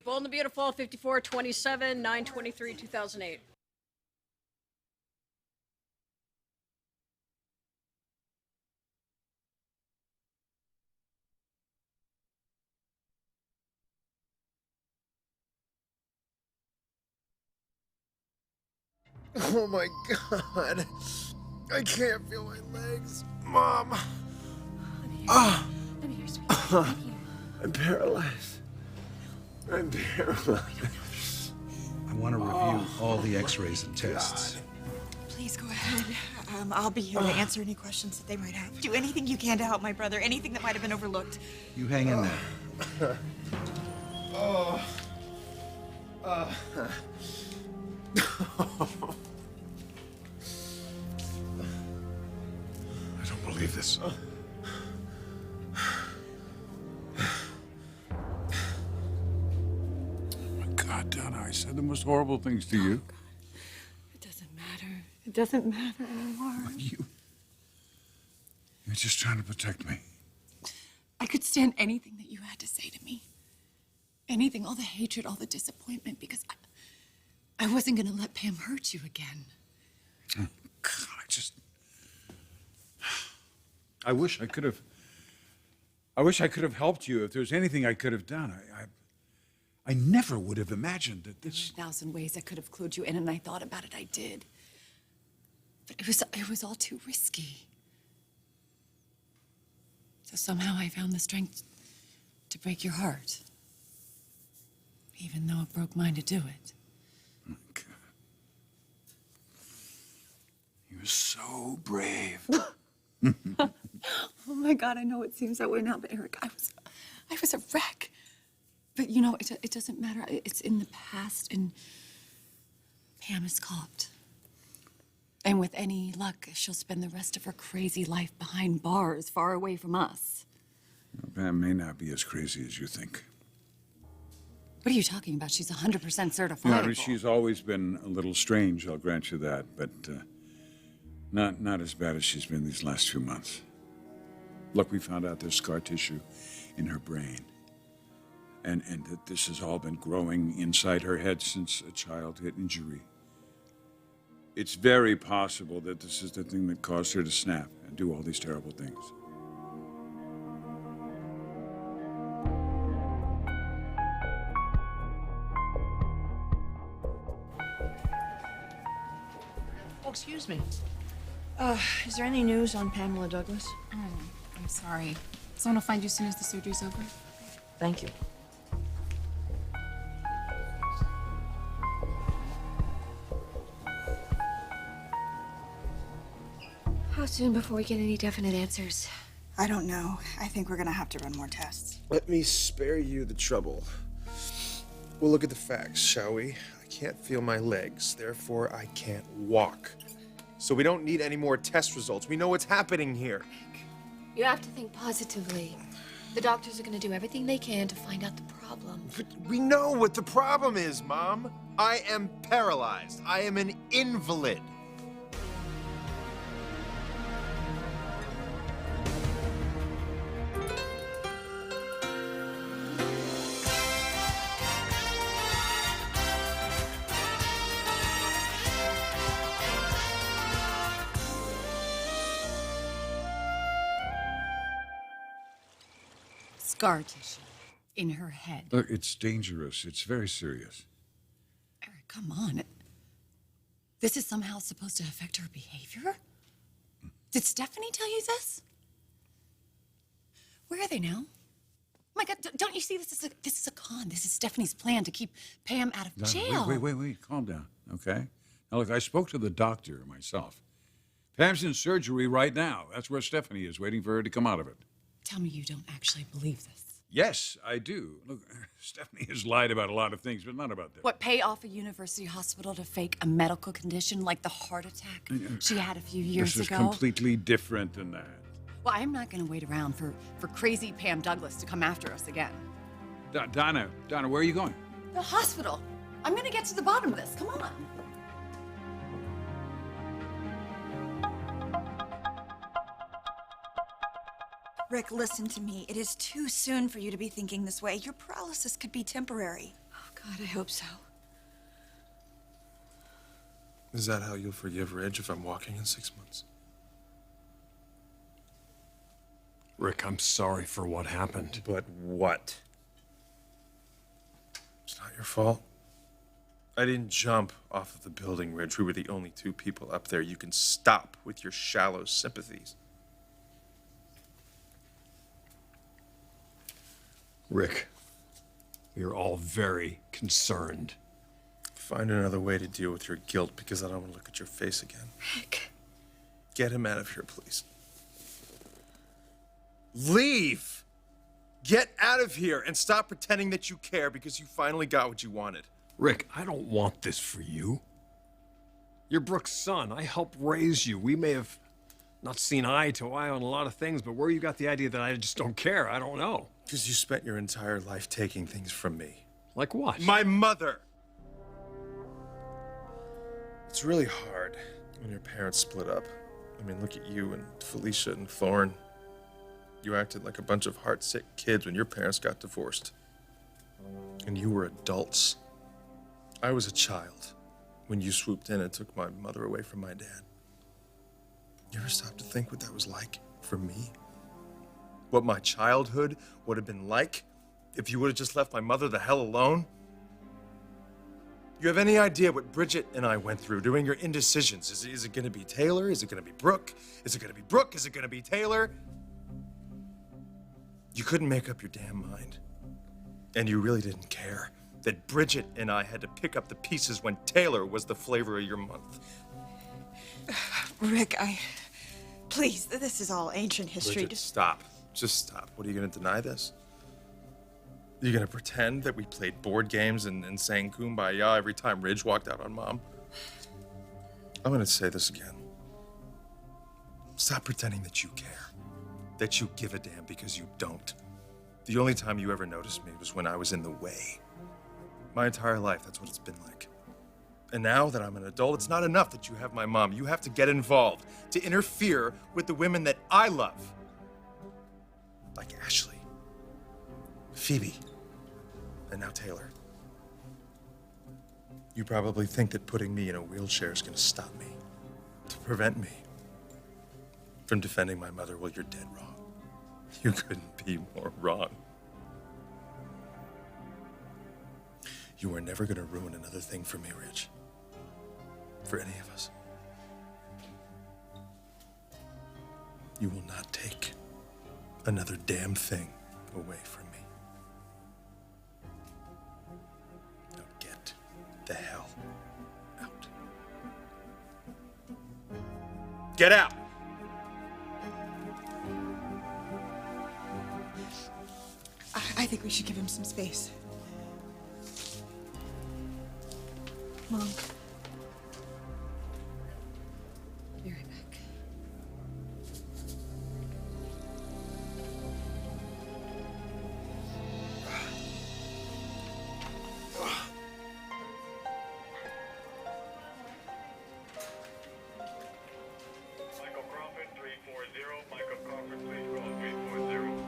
Bold and the Beautiful, 5427, 923, 2008. Oh my God. I can't feel my legs. Mom. Ah. Let me hear, sweetie. Let me hear. I'm paralyzed. I'm paralyzed. I want to review all the x-rays and tests. Please go ahead. I'll be here to answer any questions that they might have. Do anything you can to help my brother. Anything that might have been overlooked. You hang in there. I don't believe this. Oh my God, Donna, I said the most horrible things to you. God. It doesn't matter. It doesn't matter anymore. You're just trying to protect me. I could stand anything that you had to say to me. Anything, all the hatred, all the disappointment, because I wasn't going to let Pam hurt you again. Oh, God, I wish I could have. I wish I could have helped you. If there's anything I could have done, I never would have imagined that this. There were 1,000 ways I could have clued you in, and I thought about it. I did, but it was all too risky. So somehow I found the strength to break your heart, even though it broke mine to do it. Oh, God. You're so brave. Oh my God, I know it seems that way now, but Eric, I was a wreck. But you know, it doesn't matter. It's in the past, and Pam is caught. And with any luck, she'll spend the rest of her crazy life behind bars, far away from us. Well, Pam may not be as crazy as you think. What are you talking about? She's 100% certifiable. No, she's always been a little strange, I'll grant you that, but not as bad as she's been these last few months. Look, we found out there's scar tissue in her brain. And that this has all been growing inside her head since a childhood injury. It's very possible that this is the thing that caused her to snap and do all these terrible things. Oh, excuse me. Is there any news on Pamela Douglas? Oh, I'm sorry. Someone will find you as soon as the surgery's over. Thank you. How soon before we get any definite answers? I don't know. I think we're gonna have to run more tests. Let me spare you the trouble. We'll look at the facts, shall we? I can't feel my legs, therefore I can't walk. So we don't need any more test results. We know what's happening here. You have to think positively. The doctors are going to do everything they can to find out the problem. But we know what the problem is, Mom. I am paralyzed. I am an invalid. Scar tissue in her head. Look, it's dangerous. It's very serious. Eric, come on. This is somehow supposed to affect her behavior? Did Stephanie tell you this? Where are they now? Oh my God, don't you see this is a con? This is Stephanie's plan to keep Pam out of jail. Wait. Calm down, okay? Now, look, I spoke to the doctor myself. Pam's in surgery right now. That's where Stephanie is, waiting for her to come out of it. Tell me you don't actually believe this. Yes, I do. Look, Stephanie has lied about a lot of things, but not about this. What, pay off a university hospital to fake a medical condition like the heart attack she had a few years This is ago? completely different than that. Well, I'm not going to wait around for crazy Pam Douglas to come after us again. Donna, where are you going? The hospital. I'm going to get to the bottom of this. Come on. Rick, listen to me. It is too soon for you to be thinking this way. Your paralysis could be temporary. God, I hope so. Is that how you'll forgive Ridge if I'm walking in 6 months? Rick, I'm sorry for what happened. But what? It's not your fault. I didn't jump off of the building, Ridge. We were the only two people up there. You can stop with your shallow sympathies. Rick, we are all very concerned. Find another way to deal with your guilt, because I don't want to look at your face again. Rick. Get him out of here, please. Leave! Get out of here and stop pretending that you care because you finally got what you wanted. Rick, I don't want this for you. You're Brooke's son. I helped raise you. We may have not seen eye to eye on a lot of things, but where you got the idea that I just don't care, I don't know. Because you spent your entire life taking things from me. Like what? My mother! It's really hard when your parents split up. I mean, look at you and Felicia and Thorne. You acted like a bunch of heart-sick kids when your parents got divorced. And you were adults. I was a child when you swooped in and took my mother away from my dad. You ever stop to think what that was like for me? What my childhood would have been like if you would have just left my mother the hell alone? You have any idea what Bridget and I went through during your indecisions? Is it going to be Taylor? Is it going to be Brooke? Is it going to be Brooke? Is it going to be Taylor? You couldn't make up your damn mind. And you really didn't care that Bridget and I had to pick up the pieces when Taylor was the flavor of your month. Rick, please, this is all ancient history. Bridget, stop. Just stop. What, are you going to deny this? You're going to pretend that we played board games and sang Kumbaya every time Ridge walked out on Mom? I'm going to say this again. Stop pretending that you care. That you give a damn, because you don't. The only time you ever noticed me was when I was in the way. My entire life, that's what it's been like. And now that I'm an adult, it's not enough that you have my mom. You have to get involved, to interfere with the women that I love. Like Ashley, Phoebe, and now Taylor. You probably think that putting me in a wheelchair is going to stop me, to prevent me from defending my mother. Well, you're dead wrong. You couldn't be more wrong. You are never going to ruin another thing for me, Rich. For any of us. You will not take another damn thing away from me. Now get the hell out. Get out! I think we should give him some space. Mom. Be right back. Michael Crawford, 340. Michael Crawford, please call 340.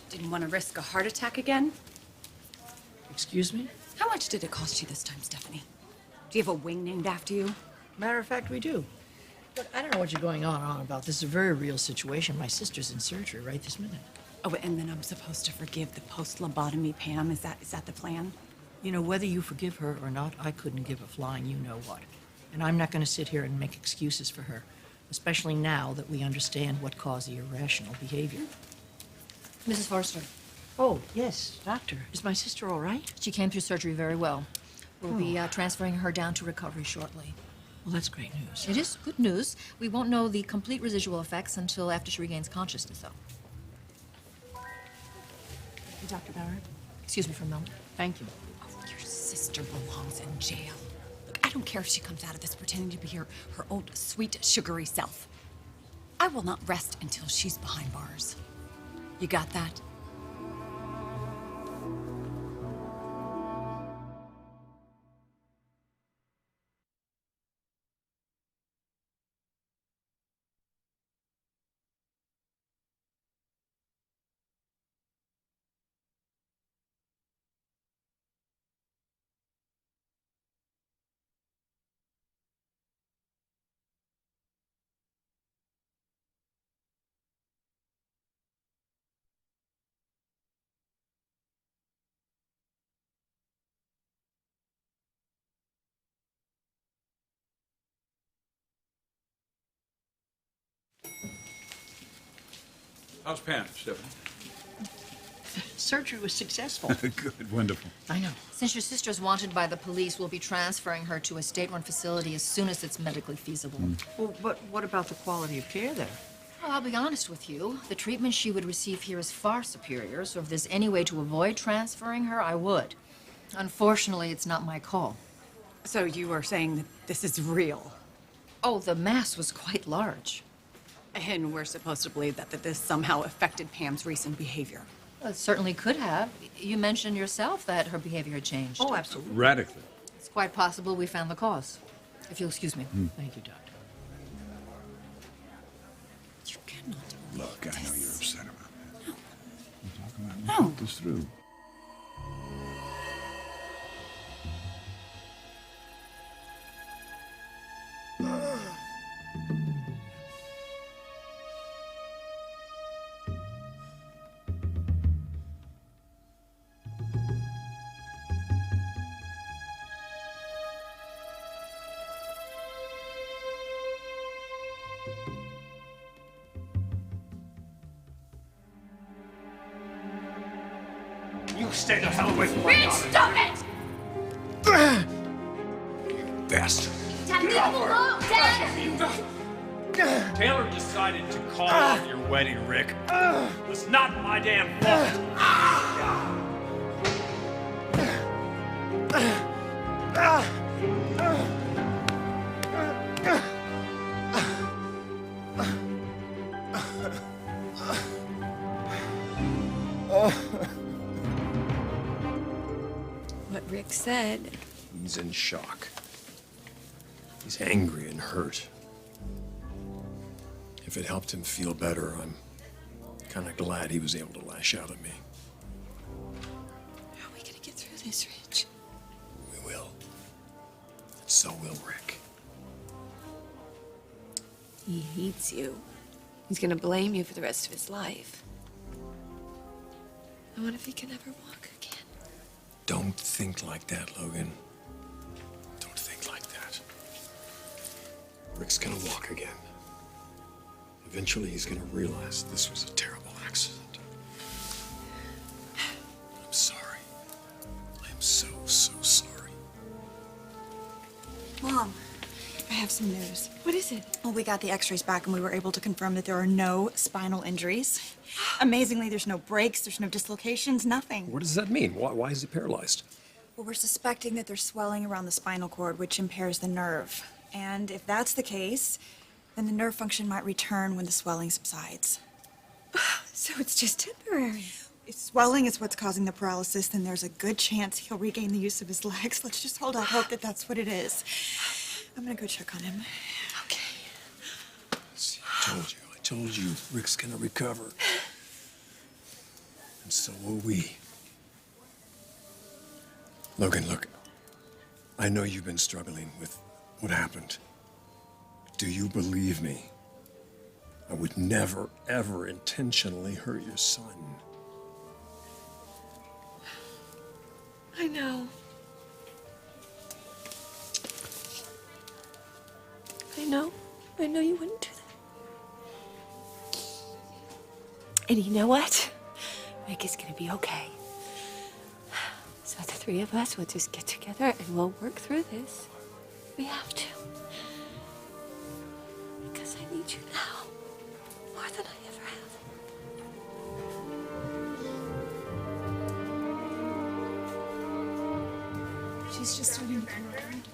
Didn't want to risk a heart attack again? Excuse me? How much did it cost you this time, Stephanie? Do you have a wing named after you? Matter of fact, we do. Look, I don't know what you're going on about. This is a very real situation. My sister's in surgery right this minute. Oh, and then I'm supposed to forgive the post-lobotomy Pam. Is that the plan? You know, whether you forgive her or not, I couldn't give a flying you-know-what. And I'm not going to sit here and make excuses for her, especially now that we understand what caused the irrational behavior. Mrs. Forrester, Oh, yes, doctor. Is my sister all right? she came through surgery very well. We'll be transferring her down to recovery shortly. Well, that's great news. It is good news. We won't know the complete residual effects until after she regains consciousness, though. Dr. Bauer? Excuse me for a moment. Thank you. Oh, your sister belongs in jail. Look, I don't care if she comes out of this pretending to be her old, sweet, sugary self. I will not rest until she's behind bars. You got that? How's Pam, Stephanie? Surgery was successful. Good, wonderful. I know. Since your sister's wanted by the police, we'll be transferring her to a state-run facility as soon as it's medically feasible. Well, but what about the quality of care there? Well, I'll be honest with you. The treatment she would receive here is far superior, so if there's any way to avoid transferring her, I would. Unfortunately, it's not my call. So you are saying that this is real? Oh, the mass was quite large. And we're supposed to believe that this somehow affected Pam's recent behavior? Well, it certainly could have. You mentioned yourself that her behavior had changed. Oh, absolutely. Radically. It's quite possible we found the cause. If you'll excuse me. Thank you, Doctor. You cannot. Look, I know you're upset about that. No. We'll talk about it. No. We'll talk this through. You stay the hell away from my daughter. Stop it! You bastard. Dad, leave him alone! Dad! Taylor decided to call off your wedding, Rick. It's not my damn fault. What Rick said. He's in shock. He's angry and hurt. If it helped him feel better, I'm kind of glad he was able to lash out at me. How are we gonna get through this, Rich? We will. And so will Rick. He hates you. He's gonna blame you for the rest of his life. And what if he can never walk again? Don't think like that, Logan. Don't think like that. Rick's gonna walk again. Eventually, he's gonna realize this was a terrible accident. I'm sorry. I'm so sorry. Mom, I have some news. What is it? Well, we got the x-rays back and we were able to confirm that there are no spinal injuries. Amazingly, there's no breaks, there's no dislocations, nothing. What does that mean? Why is he paralyzed? Well, we're suspecting that there's swelling around the spinal cord, which impairs the nerve. And if that's the case, then the nerve function might return when the swelling subsides. So it's just temporary. If swelling is what's causing the paralysis, then there's a good chance he'll regain the use of his legs. Let's just hold out hope that that's what it is. I'm gonna go check on him. Okay. See, I told you, Rick's gonna recover. And so will we. Logan, look, I know you've been struggling with what happened. Do you believe me? I would never, ever intentionally hurt your son. I know. I know you wouldn't do that. And you know what? Rick is gonna be okay. So the three of us will just get together and we'll work through this. We have to. Because I need you now. More than I ever have. She's just starting to come around.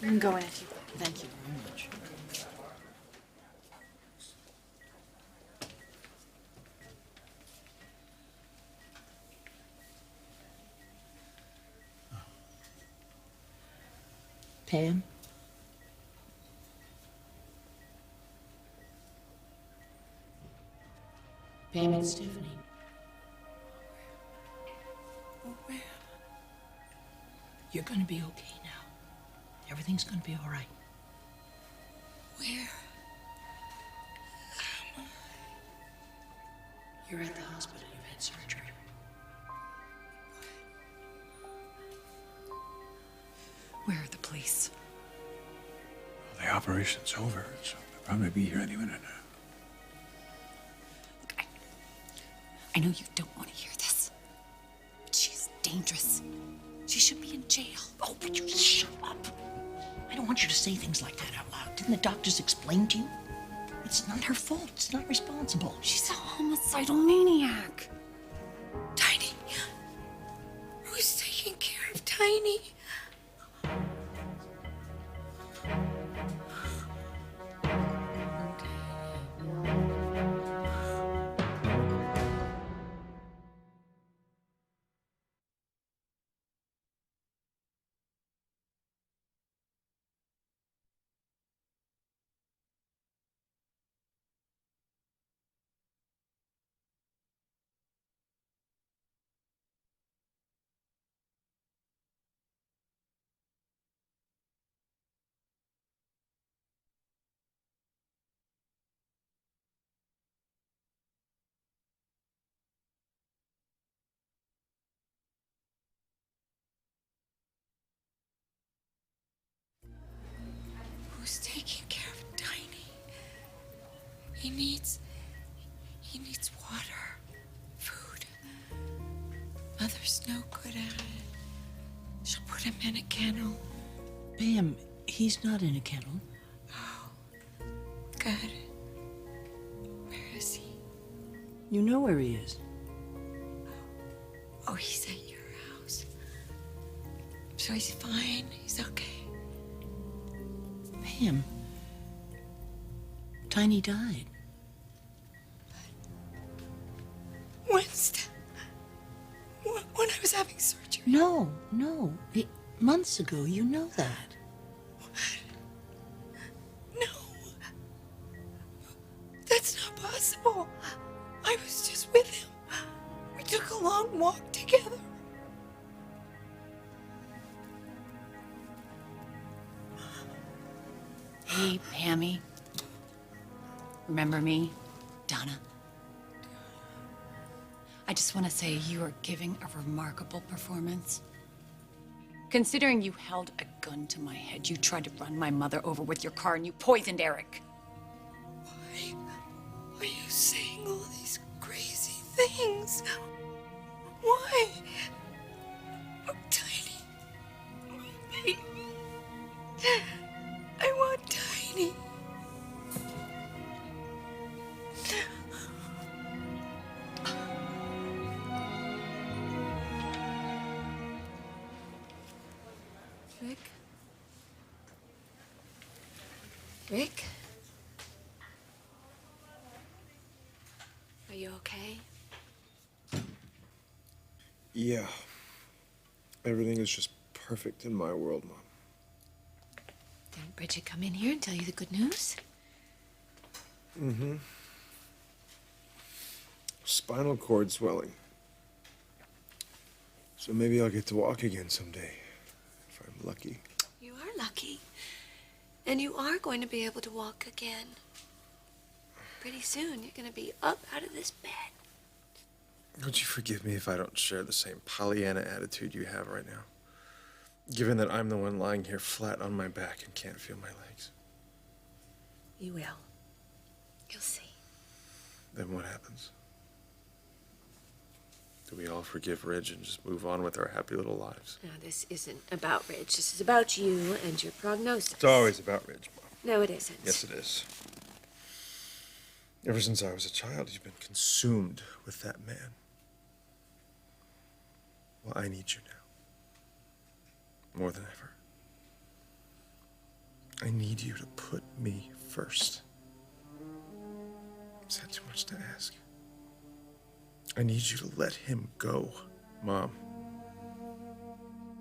You can go in if you like. Thank you very much. Pam? Pam and Stephanie. Where? You're gonna be okay now. Everything's gonna be all right. Where? You're at the hospital. You've had surgery. Where are the police? Well, the operation's over, so they'll probably be here any minute now. Look, I I know you don't want to hear this, but she's dangerous. She should be in jail. Oh, would you shut up? I don't want you to say things like that out loud. Didn't the doctors explain to you? It's not her fault. It's not responsible. She's a homicidal maniac. Tiny. Who's taking care of Tiny? Who's taking care of Tiny? He needs water, food. Mother's no good at it. She'll put him in a kennel. Bam, he's not in a kennel. Oh, good. Where is he? You know where he is. Oh, he's at your house. So he's fine. He's okay. Bam, Tiny died. Wednesday. When I was having surgery. No. Months ago, you know that. No. That's not possible. I was just with him. We took a long walk together. Hey, Pammy. Remember me? Donna. I just want to say you are giving a remarkable performance. Considering you held a gun to my head, you tried to run my mother over with your car, and you poisoned Eric. Why are you saying all these crazy things? Why? Oh, Tiny. My baby. I want Tiny. Rick? Rick? Are you okay? Yeah. Everything is just perfect in my world, Mom. Didn't Bridget come in here and tell you the good news? Mm-hmm. Spinal cord swelling. So maybe I'll get to walk again someday, if I'm lucky. You are lucky. And you are going to be able to walk again. Pretty soon, you're going to be up out of this bed. Would you forgive me if I don't share the same Pollyanna attitude you have right now? Given that I'm the one lying here flat on my back and can't feel my legs. You will. You'll see. Then what happens? Do we all forgive Ridge and just move on with our happy little lives? No, this isn't about Ridge. This is about you and your prognosis. It's always about Ridge, Mom. No, it isn't. Yes, it is. Ever since I was a child, you've been consumed with that man. Well, I need you now. More than ever. I need you to put me first. Is that too much to ask? I need you to let him go, Mom.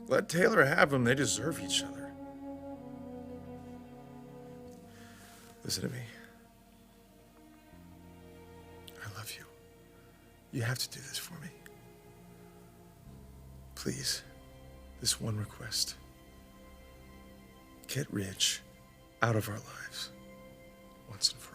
Let Taylor have him. They deserve each other. Listen to me. I love you. You have to do this for me. Please, this one request. Get Ridge out of our lives once and for all.